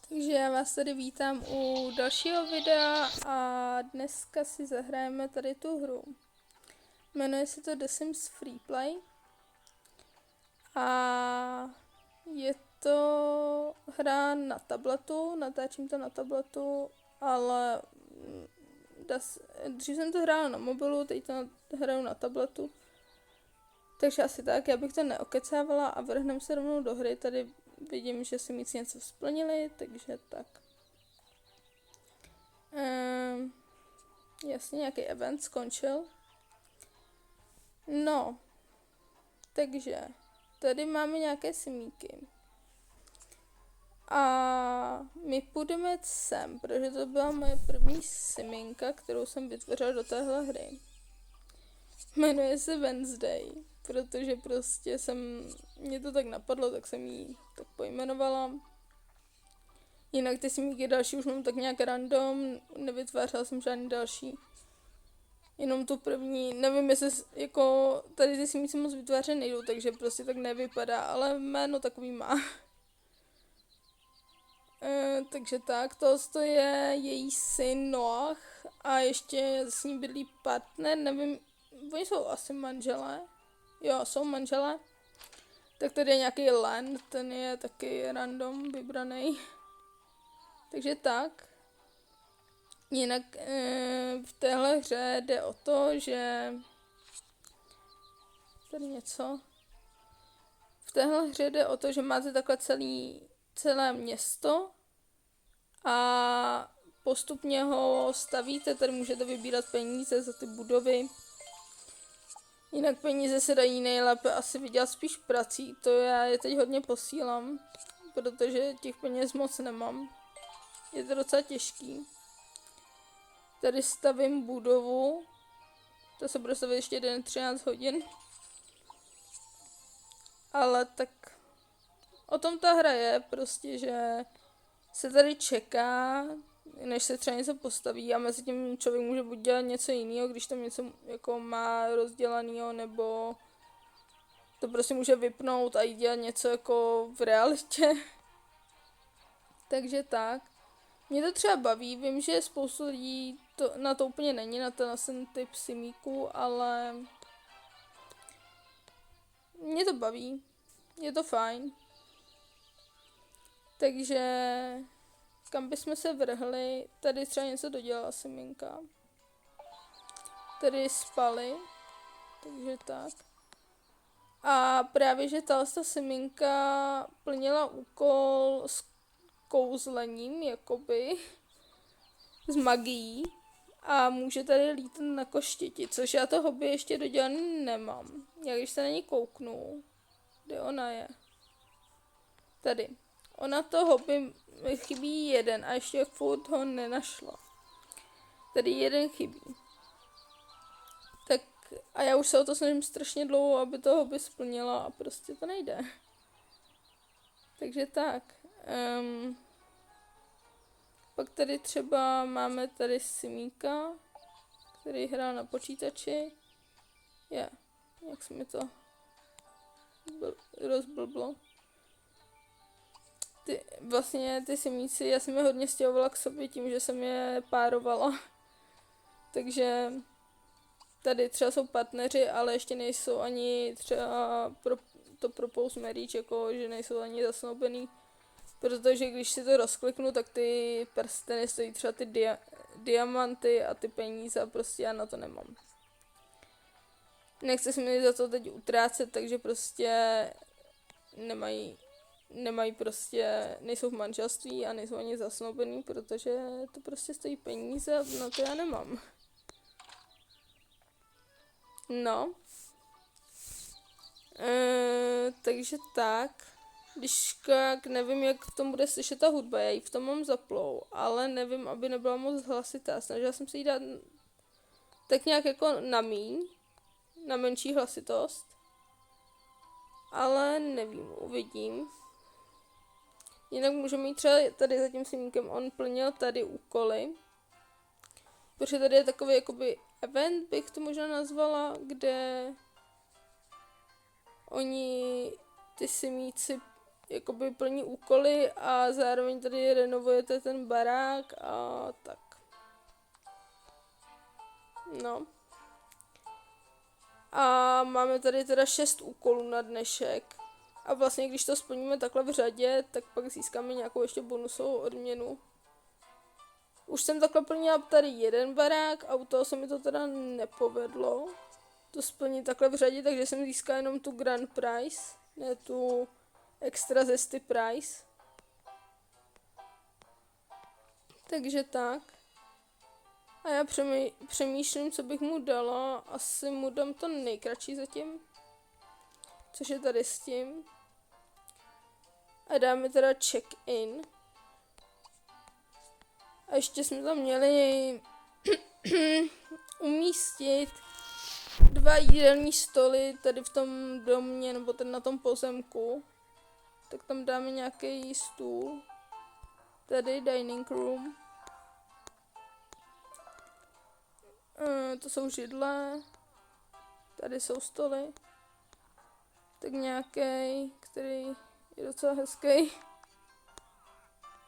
Takže já vás tady vítám u dalšího videa a dneska si zahrajeme tady tu hru. Jmenuje se to The Sims Freeplay a je to hra na tabletu, natáčím to na tabletu, ale dřív jsem to hrála na mobilu, teď to hraju na tabletu. Takže asi tak, já bych to neokecávala a vrhneme se rovnou do hry. Tady vidím, že si míc něco splnili, takže tak. Jasně, nějaký event skončil. No, takže tady máme nějaké simíky. A my půjdeme sem, protože to byla moje první siminka, kterou jsem vytvořila do téhle hry. Jmenuje se Wednesday, protože prostě mě to tak napadlo, tak jsem ji tak pojmenovala. Jinak ty simíky další už mám tak nějak random, nevytvářela jsem žádný další. Jenom tu první, nevím, jestli jako tady ty simíci moc vytvářet nejdou, takže prostě tak nevypadá, ale jméno takový má. Takže tak, to je její syn Noah a ještě s ní bydlí partner, nevím, oni jsou asi manželé. Jo, jsou manželé. Tak tady je nějaký Len, ten je taky random vybraný. Takže tak. Jinak v téhle hře jde o to, že tady něco. V téhle hře jde o to, že máte takhle celé město a postupně ho stavíte, tady můžete vybírat peníze za ty budovy. Jinak peníze se dají nejlépe asi vydělat spíš prací, to já je teď hodně posílám, protože těch peněz moc nemám. Je to docela těžký. Tady stavím budovu, to se bude stavit ještě 13 hodin. Ale tak o tom ta hra je prostě, že se tady čeká, než se třeba něco postaví a mezi tím člověk může buď dělat něco jiného, když tam něco jako má rozdělanýho, nebo to prostě může vypnout a jít dělat něco jako v realitě. Takže tak. Mě to třeba baví, vím, že spoustu lidí na to úplně není, na ten typ simíků, ale mě to baví, je to fajn. Takže kam bychom se vrhli, tady třeba něco dodělala siminka. Tady spali, takže tak. A právě, že ta siminka plnila úkol s kouzlením, jakoby, s magií. A může tady lítat na koštěti, což já to hobby ještě dodělaný nemám. Já když se na ní kouknu, kde ona je? Tady. Ona to hobby chybí jeden a ještě furt ho nenašla. Tady jeden chybí. Tak a já už se o to snažím strašně dlouho, aby to hobby splnila a prostě to nejde. Takže tak. Pak tady třeba máme tady Simíka, který hrál na počítači. Jak se mi to rozblblo. Ty simíci, já jsem je hodně stěhovala k sobě tím, že jsem je párovala. Takže tady třeba jsou partneři, ale ještě nejsou ani třeba to propose marriage, jako že nejsou ani zasnoubený. Protože když si to rozkliknu, tak ty prsteny stojí třeba ty diamanty a ty peníze a prostě já na to nemám. Nechci si mi za to teď utrácet, takže prostě nemají prostě, nejsou v manželství a nejsou ani zasnoubený, protože to prostě stojí peníze a na to já nemám. No. Takže tak. Když nevím, jak v tom bude slyšet ta hudba, já ji v tom mám zaplou, ale nevím, aby nebyla moc hlasitá. Snažila jsem se jí dát tak nějak jako na menší hlasitost, ale nevím, uvidím. Jinak můžeme jít třeba tady za tím simíkem, on plnil tady úkoly, protože tady je takový jakoby event, bych to možná nazvala, kde oni, ty simíci, jakoby plní úkoly a zároveň tady renovujete ten barák a tak. No. A máme tady teda 6 úkolů na dnešek. A vlastně, když to splníme takhle v řadě, tak pak získáme nějakou ještě bonusovou odměnu. Už jsem takhle plnila tady jeden barák a u toho se mi to teda nepovedlo to splnit takhle v řadě, takže jsem získala jenom tu Grand Prize, ne tu extra zesty prize. Takže tak. A já přemýšlím, co bych mu dala. Asi mu dám to nejkratší zatím. Což je tady s tím. A dáme teda check-in. A ještě jsme tam měli umístit 2 jídelní stoly tady v tom domě, nebo tady na tom pozemku. Tak tam dáme nějaký stůl. Tady dining room. To jsou židle. Tady jsou stoly. Tak nějaký, který je docela hezký.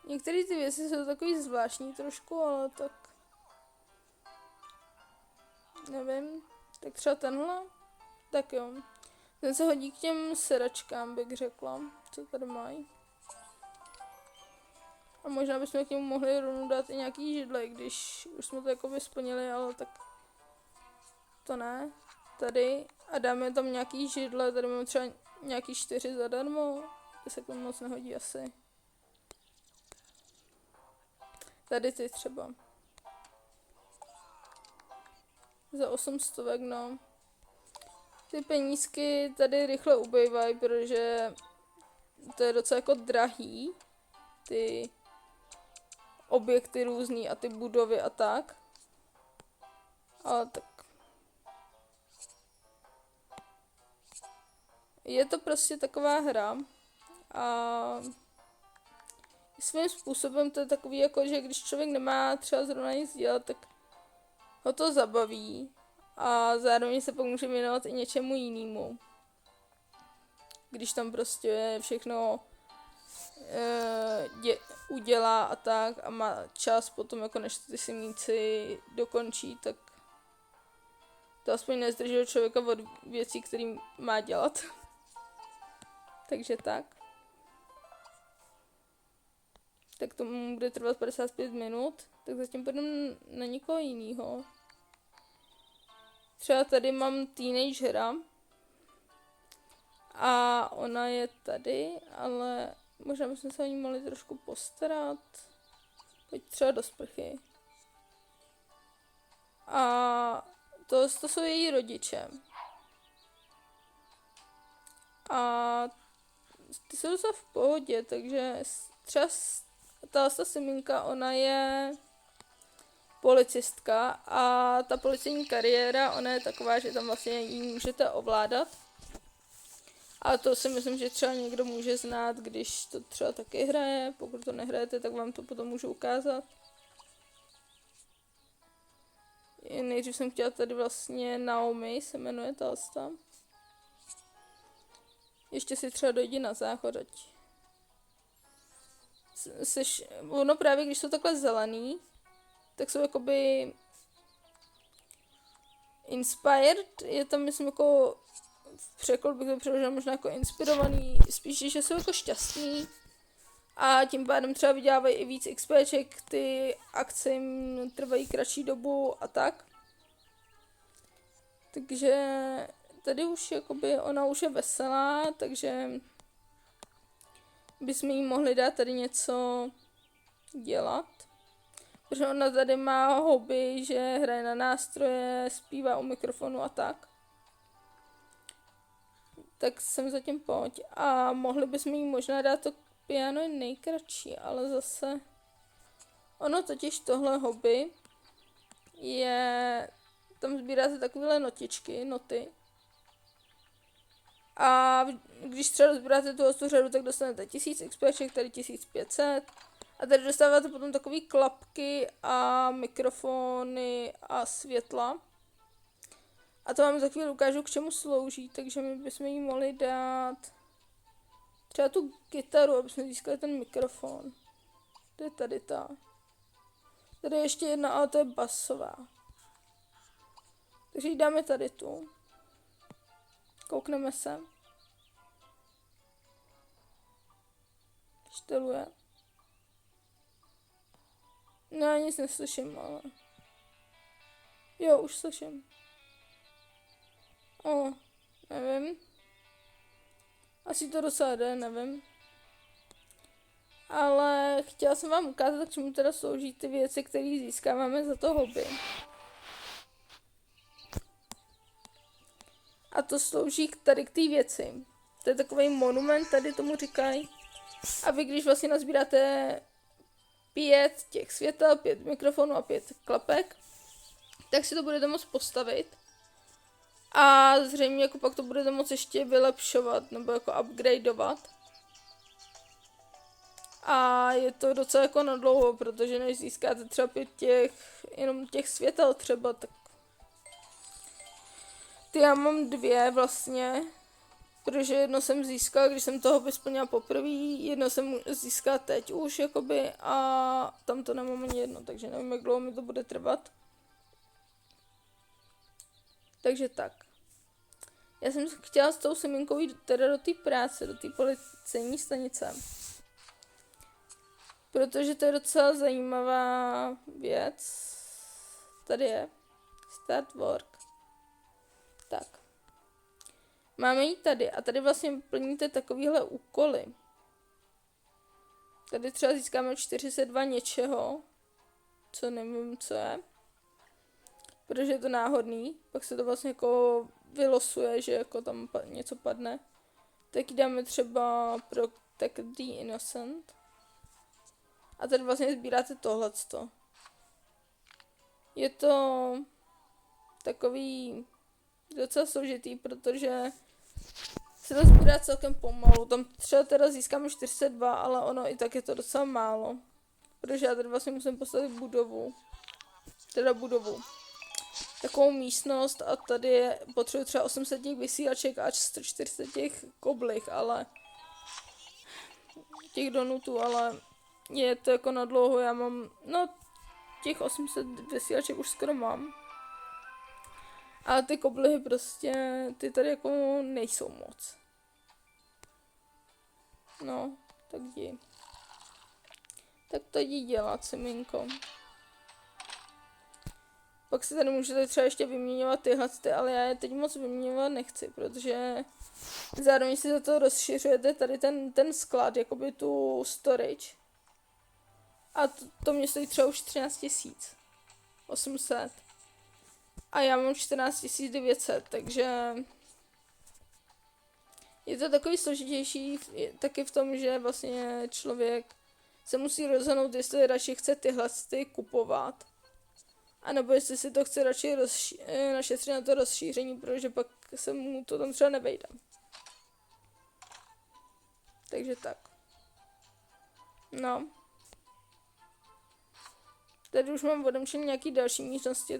Některé ty věci jsou takový zvláštní trošku, ale tak nevím. Tak třeba tenhle? Tak jo. Ten se hodí k těm sedačkám, bych řekla. Co tady mají? A možná bychom k němu mohli rovnou dát i nějaký židle, když už jsme to jako splnili, ale tak to ne. Tady. A dáme tam nějaký židle, tady máme třeba nějaký 4 zadarmo. To se k tomu moc nehodí asi. Tady ty třeba. Za 800, no. Ty penízky tady rychle ubejvají, protože to je docela jako drahý. Ty objekty různý a ty budovy a tak. Ale tak. Je to prostě taková hra. A svým způsobem to je takový jako, že když člověk nemá třeba zrovna nic dělat, tak ho to zabaví. A zároveň se pak může věnovat i něčemu jinému. Když tam prostě všechno udělá a tak a má čas potom, jako než ty simníci dokončí, tak to aspoň nezdrží člověka od věcí, které má dělat. Takže tak. Tak to bude trvat 55 minut, tak zatím půjdeme na někoho jiného. Třeba tady mám teenagera a ona je tady, ale možná bychom se o ní mohli trošku postarat. Pojď třeba do sprchy. A to jsou její rodiče. A ty jsou docela v pohodě, takže třeba ta Siminka, ona je policistka a ta policejní kariéra, ona je taková, že tam vlastně ji můžete ovládat. A to si myslím, že třeba někdo může znát, když to třeba taky hraje. Pokud to nehrajete, tak vám to potom můžu ukázat. Nejdřív jsem chtěla tady vlastně Naomi, se jmenuje ta. Ještě si třeba dojdi na záchod, ať ono právě, když jsou takhle zelený, tak jsou jakoby inspired, je tam myslím jako v překlad bych to přeložila možná jako inspirovaný, spíš, že jsou jako šťastný a tím pádem třeba vydělávají i víc XPček, ty akce jim trvají kratší dobu a tak. Takže tady už jakoby ona už je veselá, takže bychom jí mohli dát tady něco dělat. Protože ona tady má hobby, že hraje na nástroje, zpívá u mikrofonu a tak. Tak sem zatím pojď. A mohli bychom jí možná dát to piano nejkratší, ale zase ono totiž tohle hobby je, tam sbíráte takovéhle noty. A když třeba sbíráte tu řadu, tak dostanete 1000 XPček, tady 1500. A tady dostáváte potom takové klapky a mikrofony a světla. A to vám za chvíli ukážu, k čemu slouží, takže my bychom jí mohli dát třeba tu kytaru, aby jsme získali ten mikrofon. To je tady ta. Tady je ještě jedna, ale to je basová. Takže ji dáme tady tu. Koukneme se. Šteluje. No, já nic neslyším, ale... Jo, už slyším. Nevím. Asi to docela jde, nevím. Ale chtěla jsem vám ukázat, k čemu teda slouží ty věci, které získáváme za to hobby. A to slouží tady k té věci. To je takový monument, tady tomu říkají. A vy, když vlastně nazbíráte 5 těch světel, 5 mikrofonů a 5 klapek, tak si to budete moct postavit. A zřejmě jako pak to budete moct ještě vylepšovat nebo jako upgradeovat. A je to docela jako na dlouho, protože než získáte třeba 5 jenom těch světel třeba, tak ty já mám 2 vlastně, protože jedno jsem získala, když jsem toho vysplnila poprvé, jedno jsem získala teď už jakoby a tam to nemám ani jedno, takže nevím, jak dlouho mi to bude trvat. Takže tak. Já jsem chtěla s tou Semínkou jít teda do té práce, do té policejní stanice. Protože to je docela zajímavá věc. Tady je. Start work. Tak. Máme jít tady a tady vlastně plníte takovýhle úkoly. Tady třeba získáme 42 něčeho, co nevím, co je. Protože je to náhodný, pak se to vlastně jako vylosuje, že jako tam něco padne. Tak dáme třeba Protect the Innocent. A tady vlastně sbíráte tohleto. Je to takový docela složitý, protože se to sbírá celkem pomalu. Tam třeba teda získáme 42, ale ono i tak je to docela málo. Protože já tady vlastně musím postavit budovu. Takovou místnost a tady potřebuji třeba 800 těch vysílaček a 140 těch koblih, ale těch donutů, ale je to jako na dlouho, já mám, těch 800 vysílaček už skoro mám. Ale ty koblihy prostě, ty tady jako nejsou moc. No, tak jdi. Tak to jdi dělat, Semínko. Pak si tady můžete třeba ještě vyměňovat tyhle, ale já je teď moc vyměňovat nechci, protože zároveň si za to rozšiřujete tady ten sklad, jakoby tu storage. A to mě stojí třeba už 13 800. A já mám 14 900, takže je to takový složitější taky v tom, že vlastně člověk se musí rozhodnout, jestli radši chce tyhle kupovat. A nebo jestli si to chce radši našetřit na to rozšíření, protože pak se mu to tam třeba nevejde. Takže tak. No. Tady už mám odemčený nějaký další místnosti,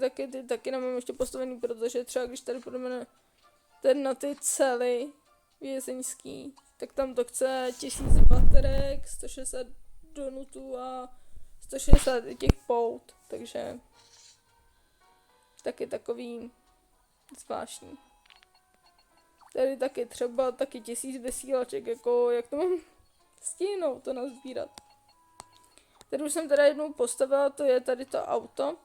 taky nemám ještě postavený, protože třeba když tady půjdeme na ty cely vězeňský, tak tam to chce 1000 baterek, 160 donutů a 160 těch pout, takže taky takový zvláštní. Tady taky třeba 1000 vysílaček, jako jak to mám stihnout to nazbírat. Tady už jsem teda jednou postavila, to je tady to auto.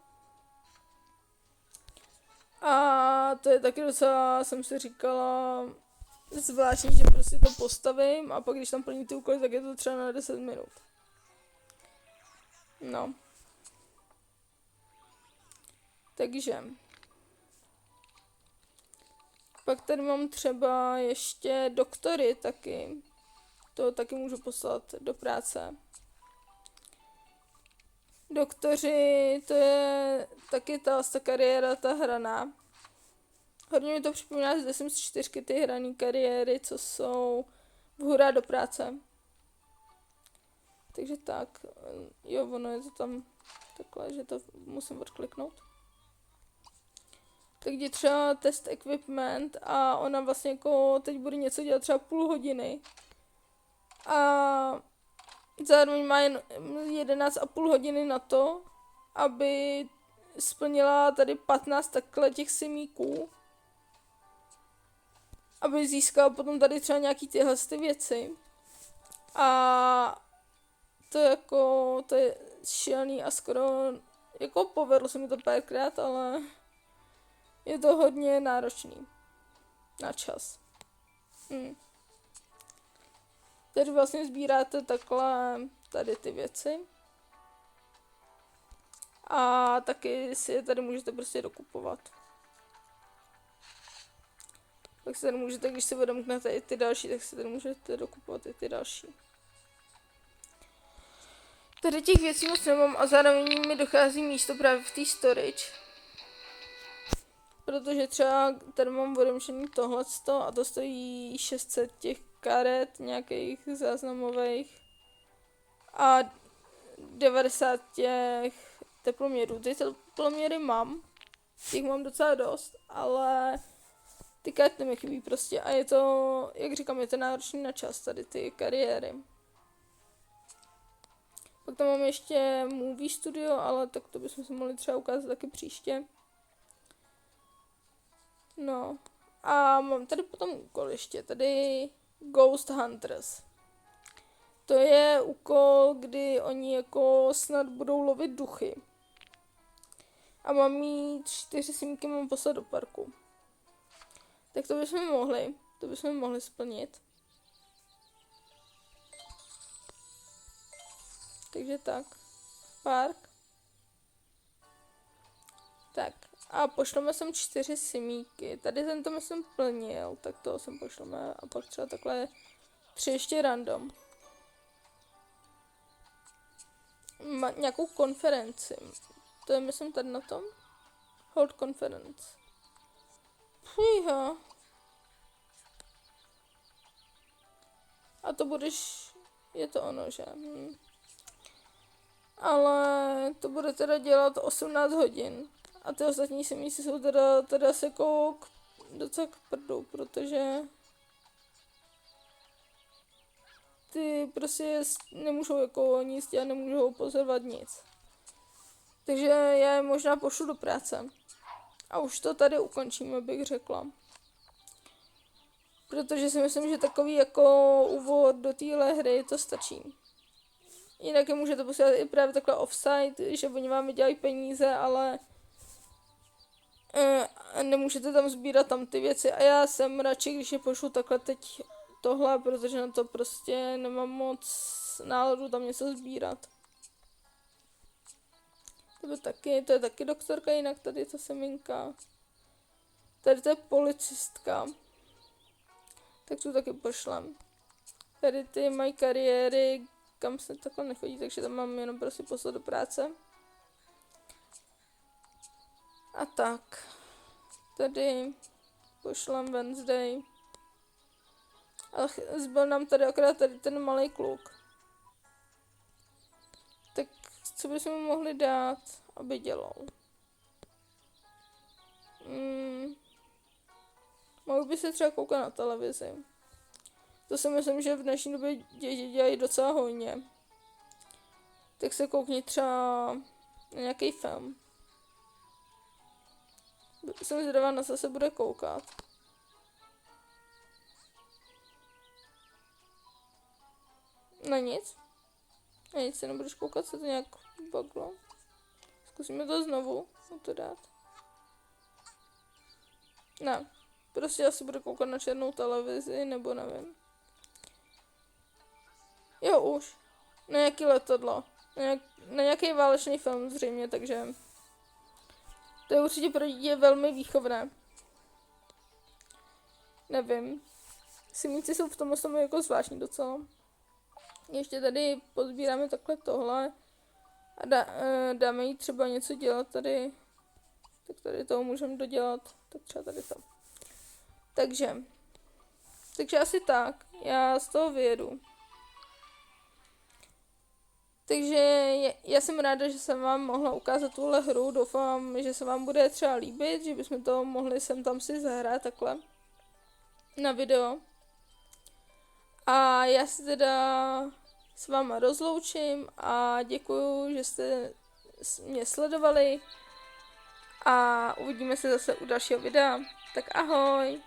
A to je taky docela, jsem si říkala, zvláštní, že prostě to postavím a pak když tam plní ty úkoly, tak je to třeba na 10 minut. No. Takže. Pak tady mám třeba ještě doktory taky. To taky můžu poslat do práce. Doktoři, to je taky ta kariéra, ta hraná. Hodně mi to připomíná z Sims 4 ty hraný kariéry, co jsou v hurá do práce. Takže tak, jo, ono je to tam takhle, že to musím odkliknout. Tak jde třeba test equipment a ona vlastně jako teď bude něco dělat třeba půl hodiny. A zároveň má jen 11,5 hodiny na to, aby splnila tady 15 takhle těch simíků, aby získala potom tady třeba nějaký tyhle ty věci. A to je šílený a skoro, jako povedlo se mi to párkrát, ale je to hodně náročný na čas. Tady vlastně sbíráte takhle tady ty věci. A taky si je tady můžete prostě dokupovat. Tak si tady můžete, když si odemknete i ty další, tak si tady můžete dokupovat i ty další. Tady těch věcí moc nemám a zároveň mi dochází místo právě v té storage. Protože třeba tady mám odemčený tohleto a to stojí 600 těch karet nějakých záznamových a 90 těch teploměrů. Ty teploměry mám, těch mám docela dost, ale ty karty mi chybí prostě a je to, jak říkám, je to náročný na čas tady ty kariéry. Pak tam mám ještě movie studio, ale tak to bychom si mohli třeba ukázat taky příště. No a mám tady potom úkol ještě, tady Ghost Hunters. To je úkol, kdy oni jako snad budou lovit duchy. A mám mít 4 simky, mám poslat do parku. Tak to bychom mohli splnit. Takže tak, park. Tak a pošleme sem 4 simíky. Tady tento myslím plnil, tak toho sem pošleme a pak třeba takhle 3 ještě random. Nějakou konferenci. To je myslím tady na tom. Hold conference. Fíha. A to budeš, je to ono, že? Ale to bude teda dělat 18 hodin. A ty ostatní simíci jsou teda se jako docela k prdu, protože ty prostě nemůžou jako nic dělat, nemůžou pozorovat nic. Takže já je možná pošlu do práce. A už to tady ukončíme, bych řekla. Protože si myslím, že takový jako úvod do téhle hry to stačí. Jinak je můžete posílat i právě takhle offside, že oni vám vydělají peníze, ale nemůžete tam sbírat tam ty věci. A já jsem radši, když je pošlu takhle teď tohle, protože na to prostě nemám moc náladu tam něco sbírat. To je taky doktorka, jinak tady je to semínka. Tady to je policistka. Tak tu taky pošlem. Tady ty mají kariéry, kam se takhle nechodí, takže tam mám jenom prostě poslat do práce. A tak. Tady pošlem Wednesday. Ale zbyl nám tady akorát tady ten malý kluk. Tak co bychom mu mohli dát, aby dělal? Mohl by se třeba koukat na televizi. To si myslím, že v dnešní době děti dělají docela hojně. Tak se koukni třeba na nějaký film. Jsem zvědavá, na co se bude koukat. Na nic? Na nic se nebudeš koukat, se to nějak baglo. Zkusíme to znovu, to dát. Ne, prostě asi bude koukat na černou televizi, nebo nevím. Jo, už. Na nějaký letadlo. Na nějaký válečný film zřejmě, takže to je určitě pro dítě velmi výchovné. Nevím. Simíci jsou v tom samé jako zvláštní docela. Ještě tady pozbíráme takhle tohle a dáme jí třeba něco dělat tady. Tak tady toho můžeme dodělat. Tak třeba tady to. Takže asi tak. Já z toho vyjedu. Takže já jsem ráda, že jsem vám mohla ukázat tuhle hru. Doufám, že se vám bude třeba líbit, že bychom to mohli sem tam si zahrát takhle na video. A já se teda s váma rozloučím a děkuju, že jste mě sledovali a uvidíme se zase u dalšího videa. Tak ahoj!